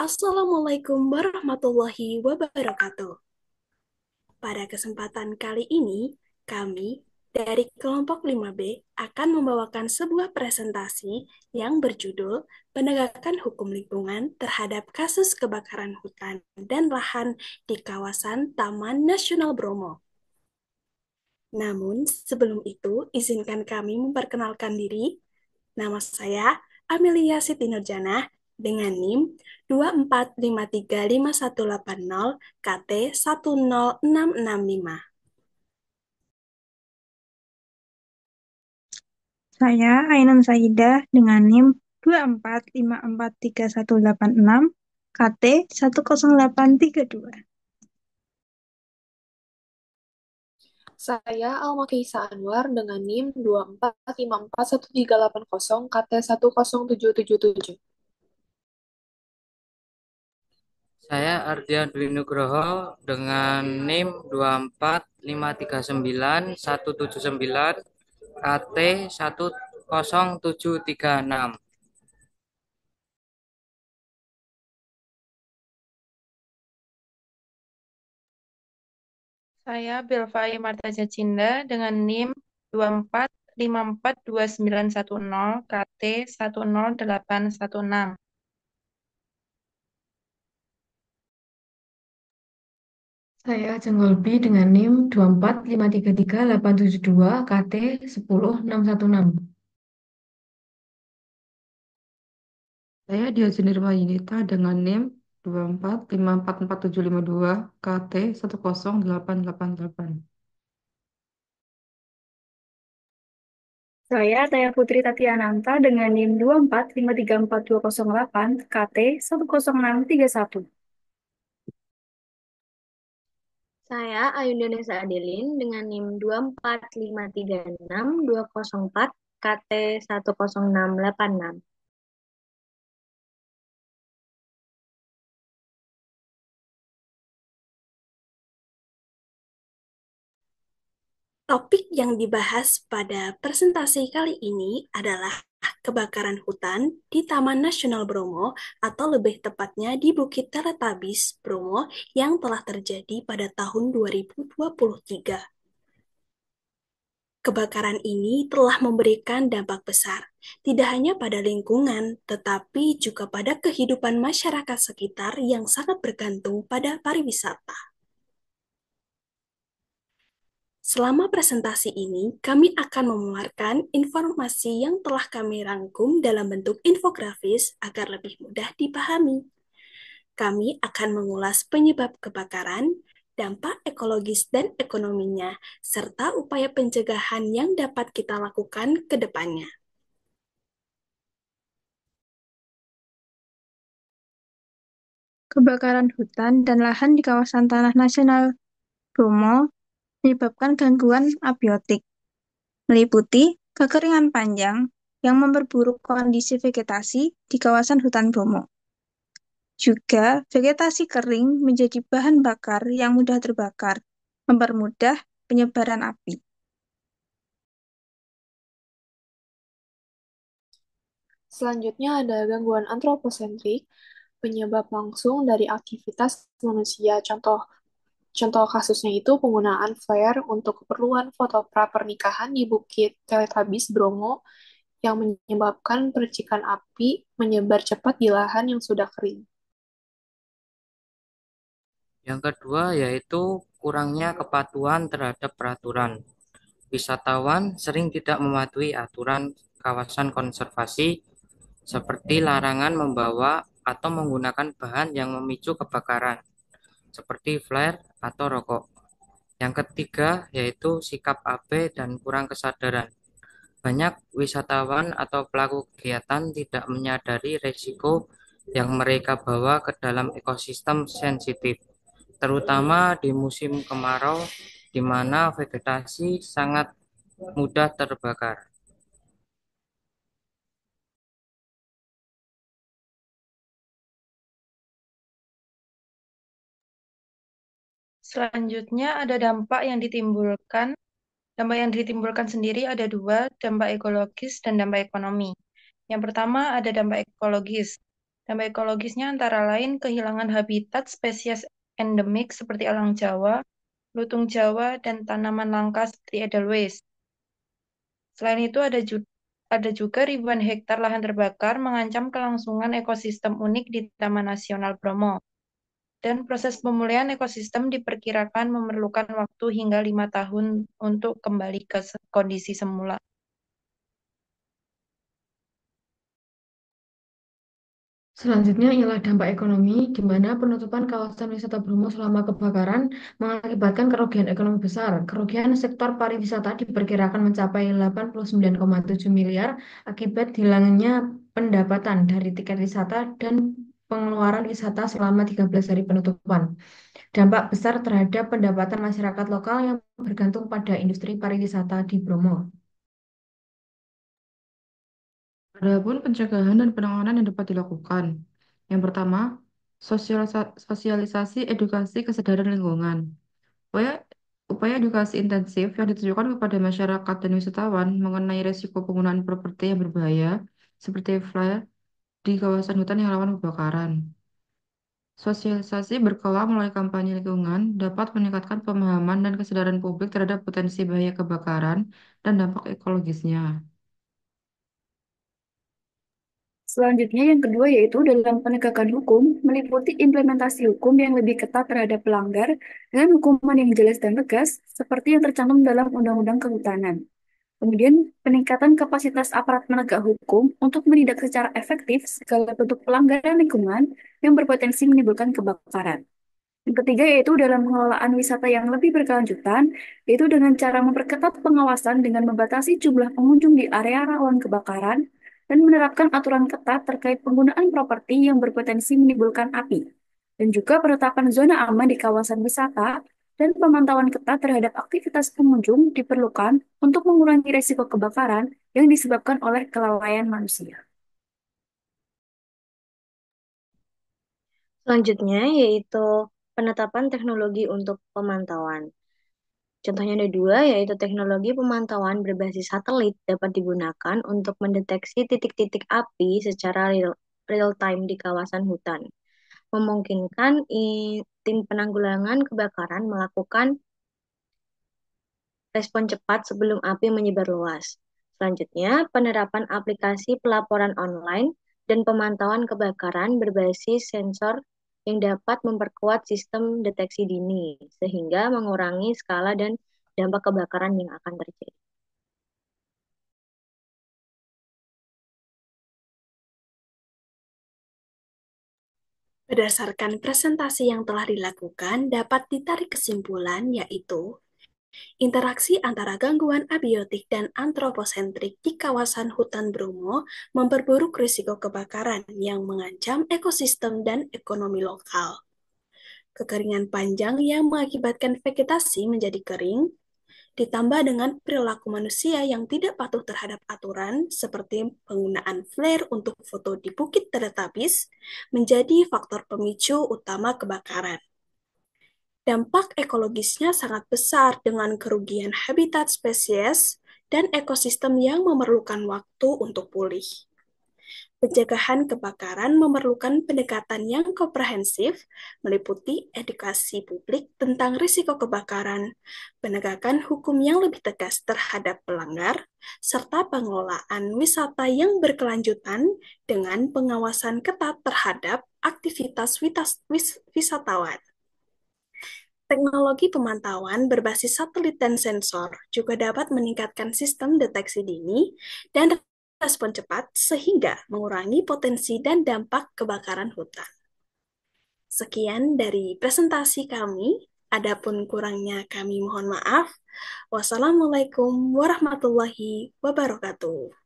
Assalamualaikum warahmatullahi wabarakatuh. Pada kesempatan kali ini, kami dari kelompok 5B akan membawakan sebuah presentasi yang berjudul Penegakan Hukum Lingkungan terhadap Kasus Kebakaran Hutan dan Lahan di Kawasan Taman Nasional Bromo. Namun, sebelum itu, izinkan kami memperkenalkan diri. Nama saya Amelia Siti Nurjana dengan NIM 2453580 KT 10665. Saya Ainun Saidah dengan NIM 2454386 KT 10832. Saya Alma Kaisa Anwar dengan NIM 2454138 KT 10777. Saya Ardian Dwi Nugroho dengan NIM 245391179 KT 10736. Saya Belvai Marta Jacinda dengan NIM 2454291 KT 10816. Saya Ajeng Golbi dengan NIM 245333872 KT 10616. Saya Diaji Nirma Yunita dengan NIM 245445752 KT 10888. Saya Taya Putri Tatiananta dengan NIM 245344208 KT 10631. Saya Ayunda Nesa Adelin dengan NIM 24536 204 KT 10686. Topik yang dibahas pada presentasi kali ini adalah kebakaran hutan di Taman Nasional Bromo atau lebih tepatnya di Bukit Teletabis, Bromo yang telah terjadi pada tahun 2023. Kebakaran ini telah memberikan dampak besar, tidak hanya pada lingkungan, tetapi juga pada kehidupan masyarakat sekitar yang sangat bergantung pada pariwisata. Selama presentasi ini, kami akan mengeluarkan informasi yang telah kami rangkum dalam bentuk infografis agar lebih mudah dipahami. Kami akan mengulas penyebab kebakaran, dampak ekologis dan ekonominya, serta upaya pencegahan yang dapat kita lakukan ke depannya. Kebakaran hutan dan lahan di kawasan Tanah Nasional Bromo menyebabkan gangguan abiotik, meliputi kekeringan panjang yang memperburuk kondisi vegetasi di kawasan hutan Bromo. Juga, vegetasi kering menjadi bahan bakar yang mudah terbakar, mempermudah penyebaran api. Selanjutnya ada gangguan antroposentrik, penyebab langsung dari aktivitas manusia. Contoh kasusnya itu penggunaan flare untuk keperluan foto pernikahan di Bukit Teletabis Bromo yang menyebabkan percikan api menyebar cepat di lahan yang sudah kering. Yang kedua yaitu kurangnya kepatuhan terhadap peraturan. Wisatawan sering tidak mematuhi aturan kawasan konservasi seperti larangan membawa atau menggunakan bahan yang memicu kebakaran, seperti flare atau rokok. Yang ketiga yaitu sikap abai dan kurang kesadaran. Banyak wisatawan atau pelaku kegiatan tidak menyadari risiko yang mereka bawa ke dalam ekosistem sensitif, terutama di musim kemarau di mana vegetasi sangat mudah terbakar. Selanjutnya ada dampak yang ditimbulkan sendiri ada dua, dampak ekologis dan dampak ekonomi. Yang pertama ada dampak ekologis. Dampak ekologisnya antara lain kehilangan habitat spesies endemik seperti elang Jawa, lutung Jawa, dan tanaman langka seperti edelweiss. Selain itu ada juga ribuan hektar lahan terbakar mengancam kelangsungan ekosistem unik di Taman Nasional Bromo. Dan proses pemulihan ekosistem diperkirakan memerlukan waktu hingga 5 tahun untuk kembali ke kondisi semula. Selanjutnya ialah dampak ekonomi, di mana penutupan kawasan wisata Bromo selama kebakaran mengakibatkan kerugian ekonomi besar. Kerugian sektor pariwisata diperkirakan mencapai 89,7 miliar akibat hilangnya pendapatan dari tiket wisata dan pengeluaran wisata selama 13 hari penutupan. Dampak besar terhadap pendapatan masyarakat lokal yang bergantung pada industri pariwisata di Bromo. Adapun pencegahan dan penanganan yang dapat dilakukan. Yang pertama, sosialisasi edukasi kesadaran lingkungan. Upaya, upaya edukasi intensif yang ditujukan kepada masyarakat dan wisatawan mengenai risiko penggunaan properti yang berbahaya, seperti flare di kawasan hutan yang rawan kebakaran. Sosialisasi berkala melalui kampanye lingkungan dapat meningkatkan pemahaman dan kesadaran publik terhadap potensi bahaya kebakaran dan dampak ekologisnya. Selanjutnya yang kedua yaitu dalam penegakan hukum meliputi implementasi hukum yang lebih ketat terhadap pelanggar dengan hukuman yang jelas dan tegas seperti yang tercantum dalam Undang-Undang Kehutanan. Kemudian peningkatan kapasitas aparat penegak hukum untuk menindak secara efektif segala bentuk pelanggaran lingkungan yang berpotensi menimbulkan kebakaran. Yang ketiga yaitu dalam pengelolaan wisata yang lebih berkelanjutan, yaitu dengan cara memperketat pengawasan dengan membatasi jumlah pengunjung di area rawan kebakaran dan menerapkan aturan ketat terkait penggunaan properti yang berpotensi menimbulkan api, dan juga penetapan zona aman di kawasan wisata dan pemantauan ketat terhadap aktivitas pengunjung diperlukan untuk mengurangi risiko kebakaran yang disebabkan oleh kelalaian manusia. Selanjutnya yaitu penetapan teknologi untuk pemantauan. Contohnya ada dua, yaitu teknologi pemantauan berbasis satelit dapat digunakan untuk mendeteksi titik-titik api secara real time di kawasan hutan. Memungkinkan tim penanggulangan kebakaran melakukan respon cepat sebelum api menyebar luas. Selanjutnya, penerapan aplikasi pelaporan online dan pemantauan kebakaran berbasis sensor yang dapat memperkuat sistem deteksi dini, sehingga mengurangi skala dan dampak kebakaran yang akan terjadi. Berdasarkan presentasi yang telah dilakukan, dapat ditarik kesimpulan yaitu interaksi antara gangguan abiotik dan antroposentrik di kawasan hutan Bromo memperburuk risiko kebakaran yang mengancam ekosistem dan ekonomi lokal. Kekeringan panjang yang mengakibatkan vegetasi menjadi kering, ditambah dengan perilaku manusia yang tidak patuh terhadap aturan, seperti penggunaan flare untuk foto di Bukit Teletubbies, menjadi faktor pemicu utama kebakaran. Dampak ekologisnya sangat besar dengan kerugian habitat spesies dan ekosistem yang memerlukan waktu untuk pulih. Pencegahan kebakaran memerlukan pendekatan yang komprehensif, meliputi edukasi publik tentang risiko kebakaran, penegakan hukum yang lebih tegas terhadap pelanggar, serta pengelolaan wisata yang berkelanjutan dengan pengawasan ketat terhadap aktivitas wisatawan. Teknologi pemantauan berbasis satelit dan sensor juga dapat meningkatkan sistem deteksi dini dan respon cepat sehingga mengurangi potensi dan dampak kebakaran hutan. Sekian dari presentasi kami. Adapun kurangnya kami mohon maaf. Wassalamualaikum warahmatullahi wabarakatuh.